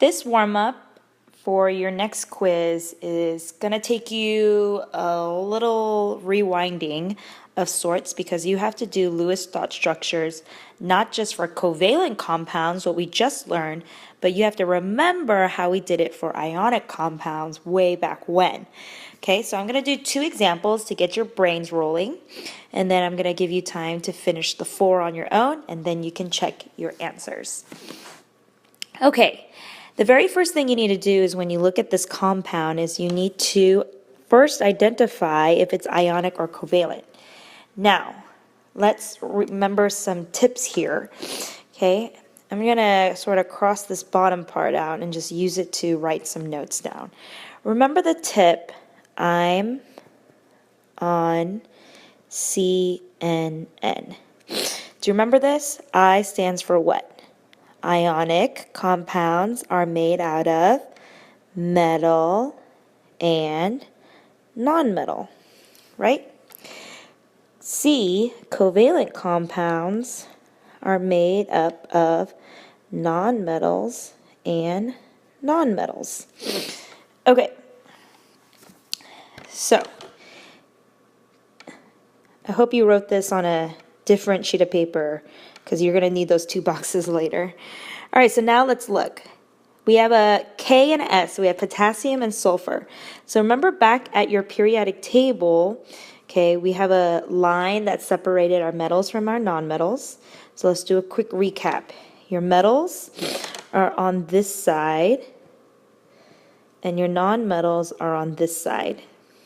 This warm-up for your next quiz is going to take you a little rewinding of sorts because you have to do Lewis dot structures, not just for covalent compounds, what we just learned, but you have to remember how we did it for ionic compounds way back when. Okay, so I'm going to do 2 examples to get your brains rolling, and then I'm going to give you time to finish the 4 on your own, and then you can check your answers. Okay, the very first thing you need to do is when you look at this compound is you need to first identify if it's ionic or covalent. Now, let's remember some tips here. Okay, I'm going to sort of cross this bottom part out and just use it to write some notes down. Remember the tip, I'm on CNN. Do you remember this? I stands for what? Ionic compounds are made out of metal and nonmetal, right? C, covalent compounds are made up of nonmetals and nonmetals. Okay, so I hope you wrote this on a different sheet of paper because you're going to need those 2 boxes later. All right, so now let's look. We have a K and an S, so we have potassium and sulfur. So remember back at your periodic table, okay, we have a line that separated our metals from our nonmetals. So let's do a quick recap. Your metals are on this side, and your nonmetals are on this side,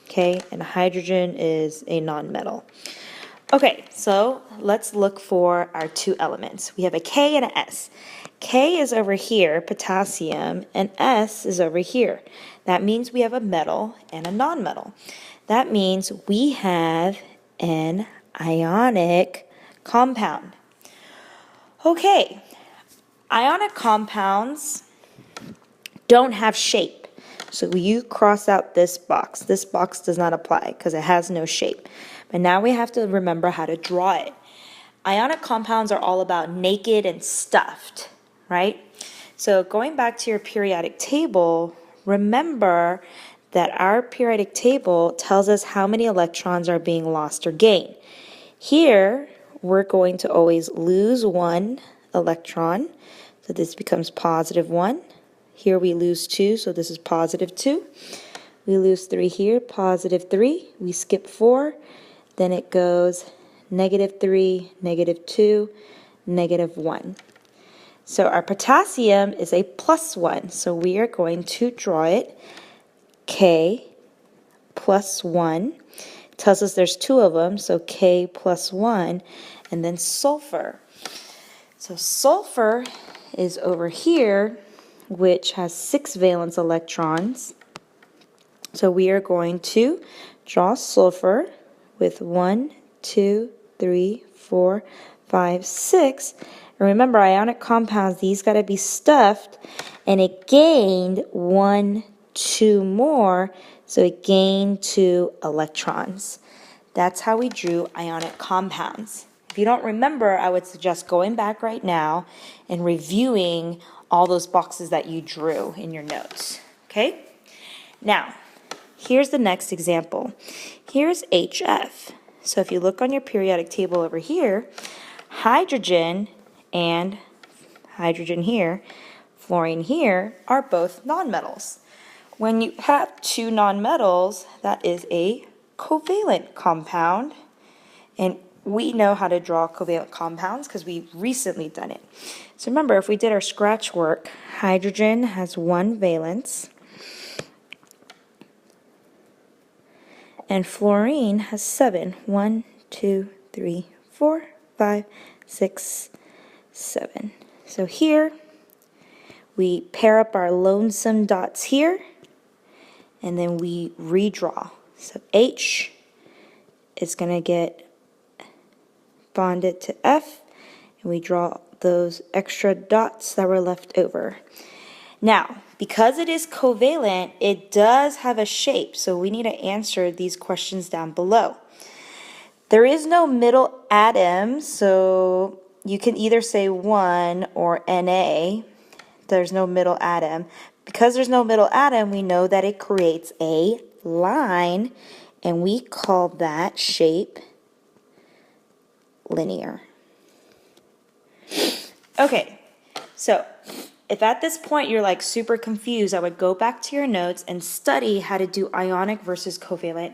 okay, and hydrogen is a nonmetal. Okay, so let's look for our 2 elements. We have a K and an S. K is over here, potassium, and S is over here. That means we have a metal and a nonmetal. That means we have an ionic compound. Okay, ionic compounds don't have shape. So you cross out this box. This box does not apply because it has no shape. But now we have to remember how to draw it. Ionic compounds are all about naked and stuffed, right? So going back to your periodic table, remember that our periodic table tells us how many electrons are being lost or gained. Here, we're going to always lose 1 electron. So this becomes positive 1. Here we lose 2, so this is positive 2. We lose 3 here, positive 3. We skip 4. Then it goes negative 3, negative 2, negative 1. So our potassium is a plus 1. So we are going to draw it K plus 1. It tells us there's 2 of them, so K plus 1. And then sulfur. So sulfur is over here, which has 6 valence electrons. So we are going to draw sulfur with 1, 2, 3, 4, 5, 6. And remember, ionic compounds, these got to be stuffed, and it gained 1, 2 more, so it gained 2 electrons. That's how we drew ionic compounds. If you don't remember, I would suggest going back right now and reviewing all those boxes that you drew in your notes. Okay? Now, here's the next example. Here's HF. So if you look on your periodic table over here, hydrogen and hydrogen here, fluorine here, are both nonmetals. When you have 2 nonmetals, that is a covalent compound. And we know how to draw covalent compounds because we've recently done it. So remember, if we did our scratch work, hydrogen has 1 valence, and fluorine has 7. 1, 2, 3, 4, 5, 6, 7. So here, we pair up our lonesome dots here, and then we redraw. So H is going to get bonded to F, and we draw those extra dots that were left over. Now, because it is covalent, it does have a shape, so we need to answer these questions down below. There is no middle atom, so you can either say 1 or Na. There's no middle atom. Because there's no middle atom, we know that it creates a line, and we call that shape linear. Okay, so if at this point you're like super confused, I would go back to your notes and study how to do ionic versus covalent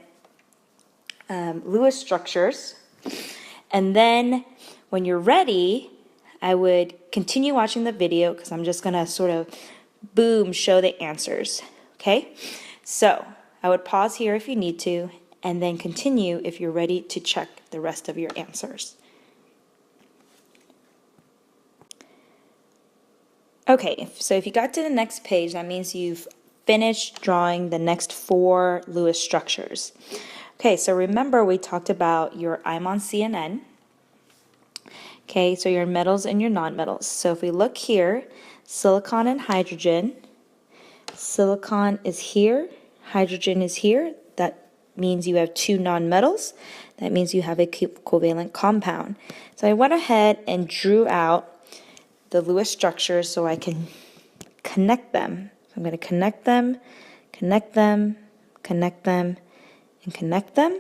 Lewis structures. And then when you're ready, I would continue watching the video because I'm just going to sort of, boom, show the answers. Okay? So I would pause here if you need to, and then continue if you're ready to check the rest of your answers. Okay, so if you got to the next page, that means you've finished drawing the next 4 Lewis structures. Okay, so remember we talked about your imon C and N. Okay, so your metals and your nonmetals. So if we look here, silicon and hydrogen, silicon is here, hydrogen is here. That means you have 2 nonmetals. That means you have a covalent compound. So I went ahead and drew out the Lewis structures so I can connect them. So I'm going to connect them, connect them, connect them, and connect them.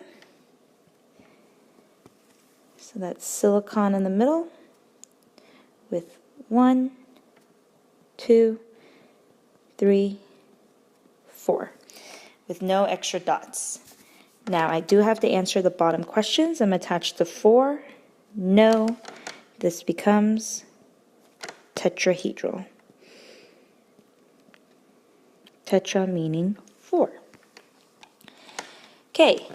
So that's silicon in the middle with 1, 2, 3, 4 with no extra dots. Now I do have to answer the bottom questions. I'm attached to 4. No. This becomes tetrahedral. Tetra meaning 4. Okay,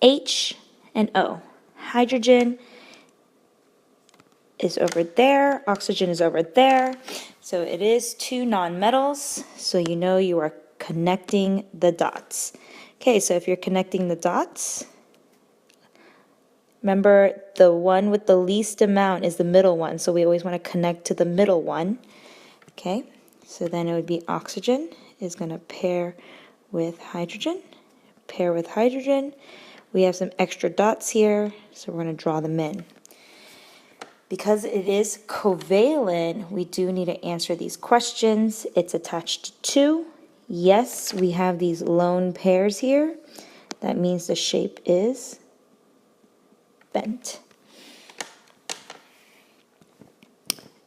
H and O. Hydrogen is over there, oxygen is over there. So it is 2 nonmetals, so you know you are connecting the dots. Okay, so if you're connecting the dots, remember the one with the least amount is the middle one, so we always want to connect to the middle one. Okay, so then it would be oxygen is going to pair with hydrogen, pair with hydrogen. We have some extra dots here, so we're going to draw them in. Because it is covalent, we do need to answer these questions. It's attached to 2. Yes, we have these lone pairs here. That means the shape is bent.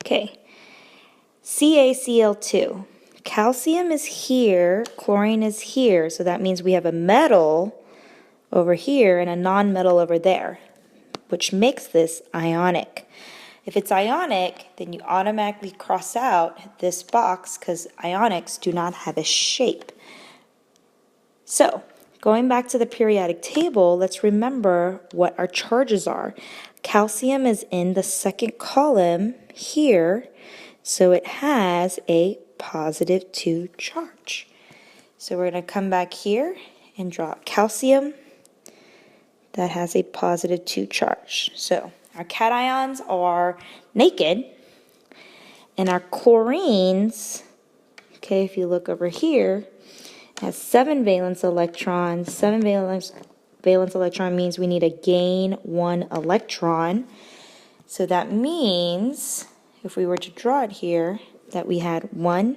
Okay, CaCl2. Calcium is here, chlorine is here, so that means we have a metal over here and a non-metal over there, which makes this ionic. If it's ionic, then you automatically cross out this box because ionics do not have a shape. So, going back to the periodic table, let's remember what our charges are. Calcium is in the second column here, so it has a positive 2 charge. So we're going to come back here and draw calcium that has a positive 2 charge. So our cations are naked, and our chlorines, okay, if you look over here, has 7 valence electrons. 7 valence electron means we need to gain 1 electron. So that means, if we were to draw it here, that we had 1,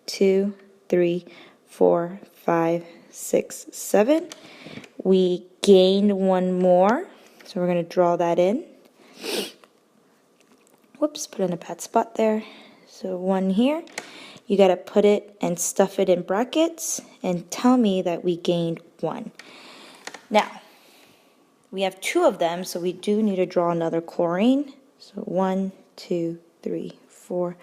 2, 3, 4, 5, 6, 7. We gained 1 more, so we're going to draw that in. Whoops, put in a bad spot there. So 1 here. You got to put it and stuff it in brackets and tell me that we gained 1. Now, we have 2 of them, so we do need to draw another chlorine. So 1, 2, 3, 4,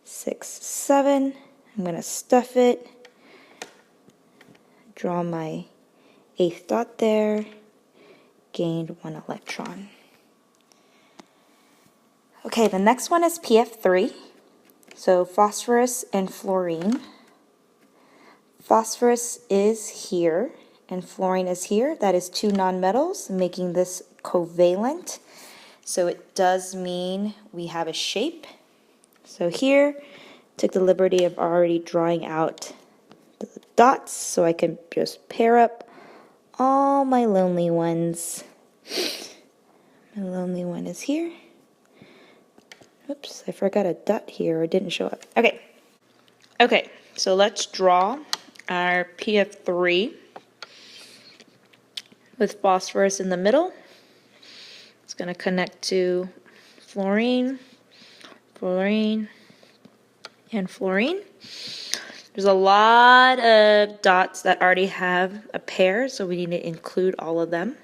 6, 7. I'm going to stuff it. Draw my 8th dot there. Gained 1 electron. Okay, the next one is PF3. So phosphorus and fluorine. Phosphorus is here and fluorine is here. That is 2 nonmetals, making this covalent. So it does mean we have a shape. So here, took the liberty of already drawing out the dots so I can just pair up all my lonely ones. My lonely one is here. Oops, I forgot a dot here, or it didn't show up. Okay, Okay, so let's draw our PF3 with phosphorus in the middle. It's going to connect to fluorine, fluorine, and fluorine. There's a lot of dots that already have a pair, so we need to include all of them.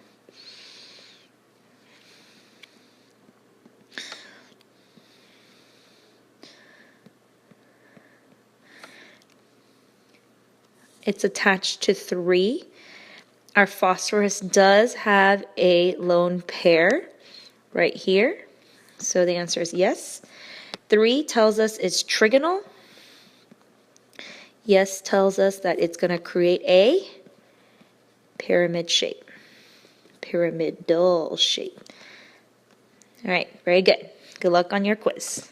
It's attached to 3. Our phosphorus does have a lone pair right here, so the answer is yes. 3 tells us it's trigonal. Yes tells us that it's going to create a pyramid shape, pyramidal shape. All right, very good. Good luck on your quiz.